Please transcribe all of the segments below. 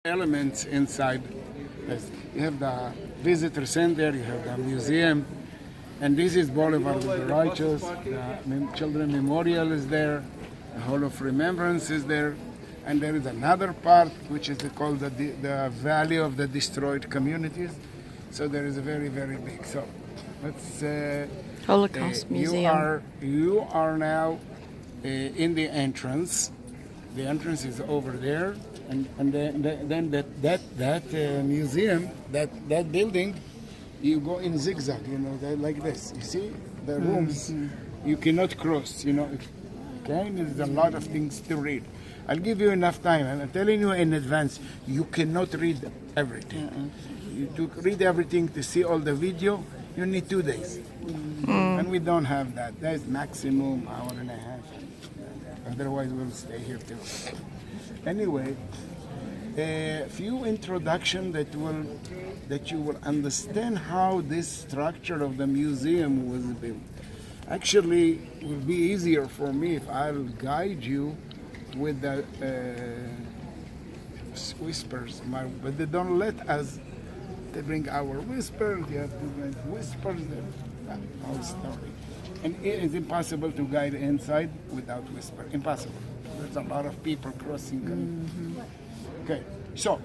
elements inside. You have the visitor center, you have the museum, and this is Boulevard of the Righteous. The Children Memorial is there, the Hall of Remembrance is there, and there is another part which is called the Valley of the Destroyed Communities. So there is a very, very big. So let's. Holocaust Museum. You are now in the entrance. The entrance is over there, and then that museum, that building, you go in zigzag, like this. You see the rooms, you cannot cross. Okay. There's a lot of things to read. I'll give you enough time. I'm telling you in advance, you cannot read everything. To read everything, to see all the video, you need 2 days. And we don't have that. That's maximum hour and a half. Otherwise, we'll stay here too. Anyway, a few introduction that you will understand how this structure of the museum was built. Actually, it will be easier for me if I'll guide you with the whispers, but they don't let us. They bring our whispers. You have to bring whispers. The whole story. And it is impossible to guide inside without whisper. Impossible. There's a lot of people crossing. Okay, so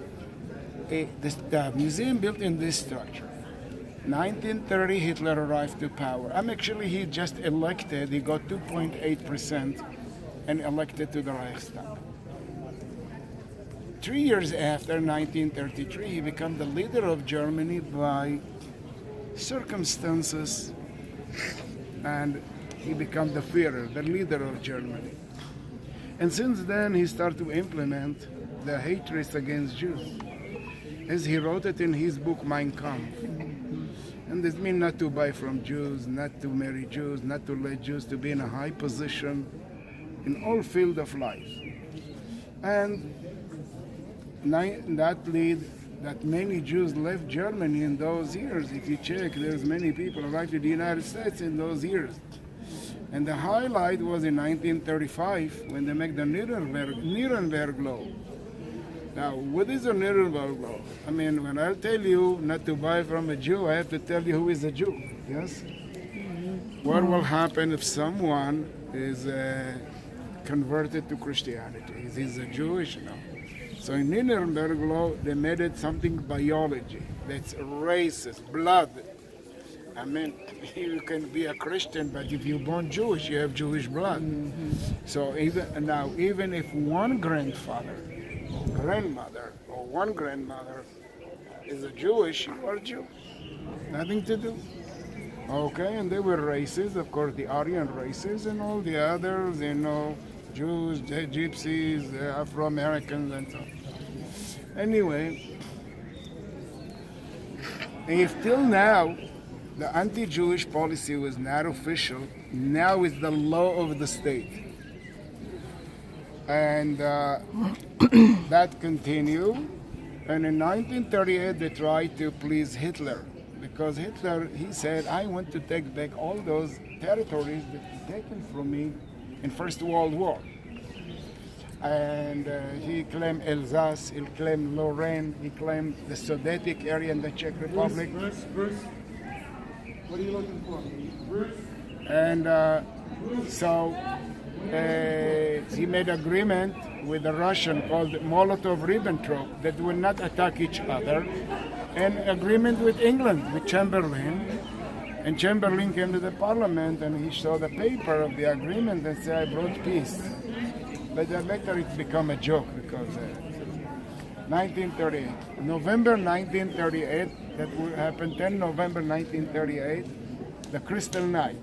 the museum built in this structure. 1930, Hitler arrived to power. He just elected. He got 2.8% and elected to the Reichstag. 3 years after, 1933, he became the leader of Germany by circumstances, and he became the Führer, the leader of Germany. And since then, he started to implement the hatred against Jews, as he wrote it in his book, Mein Kampf. And this means not to buy from Jews, not to marry Jews, not to let Jews to be in a high position in all fields of life. And that led that many Jews left Germany in those years. If you check, there's many people arrived to the United States in those years. And the highlight was in 1935 when they make the Nuremberg Law. Now, what is a Nuremberg Law? When I tell you not to buy from a Jew, I have to tell you who is a Jew, yes? What will happen if someone is converted to Christianity? Is he a Jewish? No. So in Nuremberg law, they made it something biology. That's racist, blood. You can be a Christian, but if you're born Jewish, you have Jewish blood. So even if one grandfather, or grandmother, or one grandmother is a Jewish, you are Jew. Nothing to do. Okay, and they were racist, of course, the Aryan races and all the others, Jews, Gypsies, Afro-Americans, and so on. Anyway, if till now the anti-Jewish policy was not official, now it's the law of the state. And that continued. And in 1938, they tried to please Hitler, because Hitler, he said, I want to take back all those territories that were taken from me in First World War. And he claimed Alsace, he claimed Lorraine, he claimed the Sudetic area in the Czech Republic. Bruce, what are you looking for? Bruce? And so he made agreement with the Russian called Molotov-Ribbentrop that would not attack each other, and agreement with England, with Chamberlain. And Chamberlain came to the parliament and he saw the paper of the agreement and said, I brought peace. But then later it became a joke because 1938, November 1938, that will happen 10 November 1938, the Crystal Night.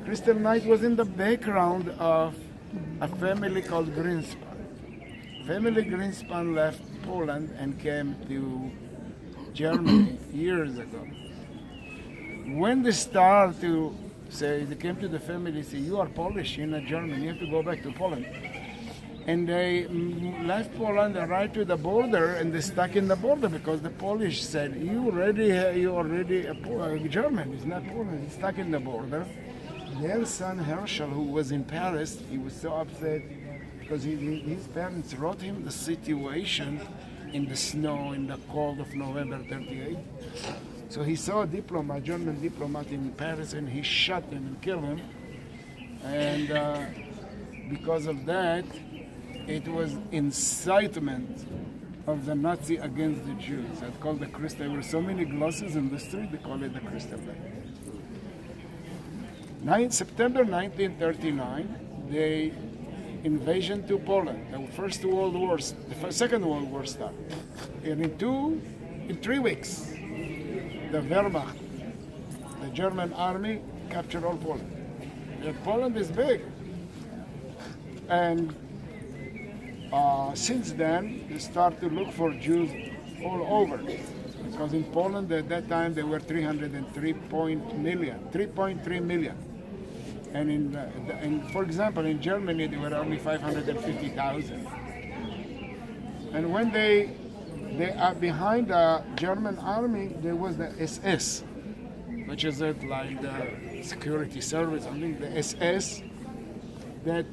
Crystal Night was in the background of a family called Greenspan. Family Greenspan left Poland and came to Germany years ago. When they start to say, they came to the family, say, you are Polish, you're not German, you have to go back to Poland. And they left Poland, arrived to the border, and they stuck in the border because the Polish said, you already a German, it's not Poland, he's stuck in the border. Their son Herschel, who was in Paris, he was so upset because his parents wrote him the situation in the snow, in the cold of November 38. So he saw a diplomat, German diplomat in Paris, and he shot him and killed him. And because of that, it was incitement of the Nazi against the Jews. It's called the Christ. There were so many glosses in the street, they call it the Christian Day. September 1939, the invasion to Poland, the Second World War started. And in 3 weeks, the Wehrmacht, the German army, captured all Poland. And Poland is big. And since then, they start to look for Jews all over. Because in Poland at that time, there were 3.3 million. And for example, in Germany, there were only 550,000. And when they are behind the German army, there was the SS, which is like the security service. I think the SS, that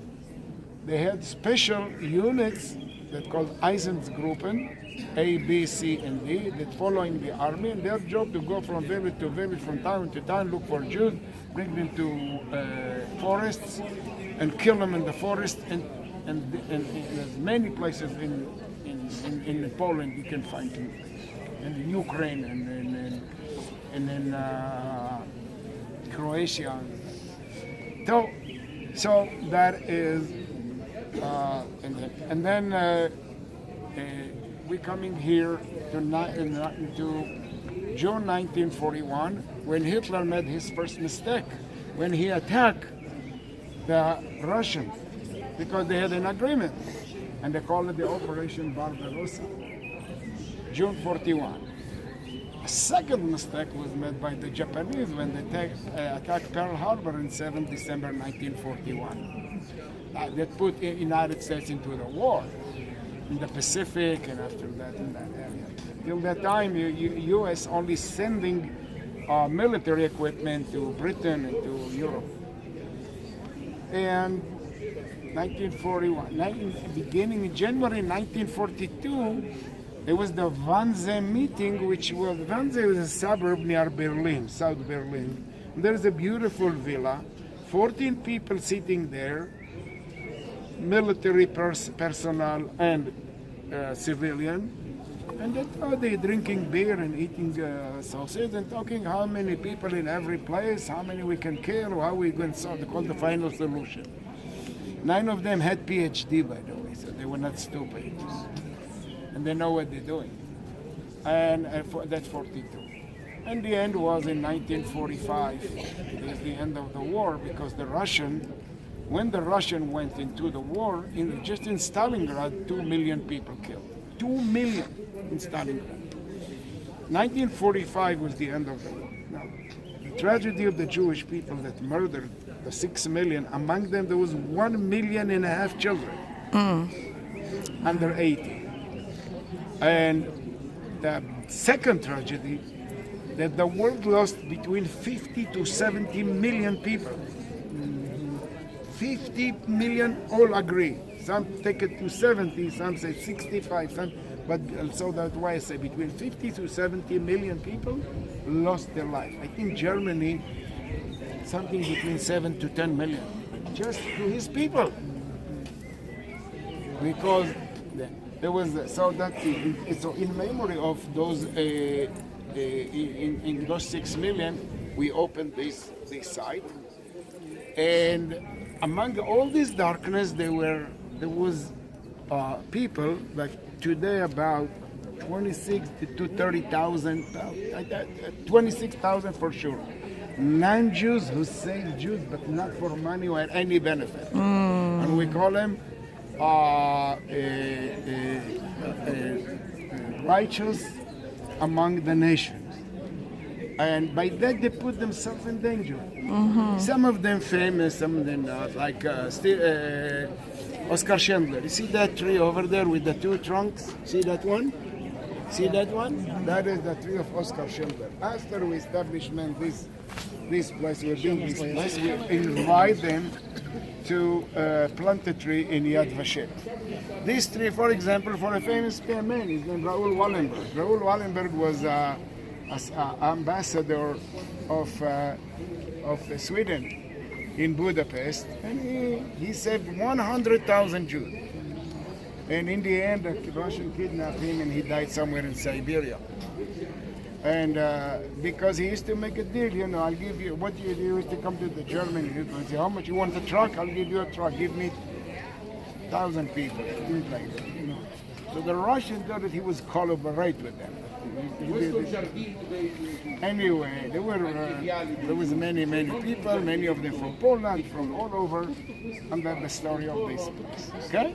they had special units that called Einsatzgruppen, A, B, C, and D, that following the army, and their job to go from village to village, from town to town, look for Jews, bring them to forests, and kill them in the forest, and there's many places in Poland you can find them, and in Ukraine, and in Croatia. So that is, and then we coming here to June 1941, when Hitler made his first mistake, when he attacked the Russians, because they had an agreement, and they called it the Operation Barbarossa, June 41. A second mistake was made by the Japanese when they attacked Pearl Harbor in 7 December 1941. That put the United States into the war in the Pacific, and after that in that area. Till that time, U.S. only sending military equipment to Britain and to Europe. And 1941, beginning in January 1942, there was the Wannsee meeting, which was, Wannsee was a suburb near Berlin, South Berlin. There's a beautiful villa, 14 people sitting there, military personnel and civilian, and they're drinking beer and eating sausage and talking how many people in every place, how many we can kill, how we going to solve. They call the final solution. 9 of them had PhD, by the way, so they were not stupid, and they know what they're doing. And that's 42. And the end was in 1945. It was the end of the war, because when the Russian went into the war, just in Stalingrad, 2 million people killed. 2 million in Stalingrad. 1945 was the end of the war. Now, the tragedy of the Jewish people that murdered the 6 million, among them there was 1.5 million children under 80. And the second tragedy, that the world lost between 50 to 70 million people. 50 million all agree. Some take it to 70, some say 65, but so that's why I say between 50 to 70 million people lost their life. I think Germany, something between 7 to 10 million, just to his people. Because there was, so in memory of those, in those 6 million, we opened this site, and among all this darkness, there was people, like today about 26 to 30,000, 26,000 for sure. Non-Jews who say Jews, but not for money or any benefit. And we call them righteous among the nations. And by that they put themselves in danger. Some of them famous, some of them not, like Oscar Schindler. You see that tree over there with the 2 trunks? See that one? See that one? That is the tree of Oscar Schindler. After we establishment this place, we build this place, we invite them to plant a tree in Yad Vashem. This tree, for example, for a famous man, his name Raoul Wallenberg. Raoul Wallenberg was ambassador of Sweden in Budapest, and he saved 100,000 Jews. And in the end, the Russian kidnapped him, and he died somewhere in Siberia. And because he used to make a deal, you know, I'll give you, what you do is to come to the German, he would say, how much you want a truck? I'll give you a truck. Give me 1,000 people, things like that, you know. So the Russians thought that he was collaborate with them. Anyway, there was many people, many of them from Poland, from all over, and that's the story of this place. Okay?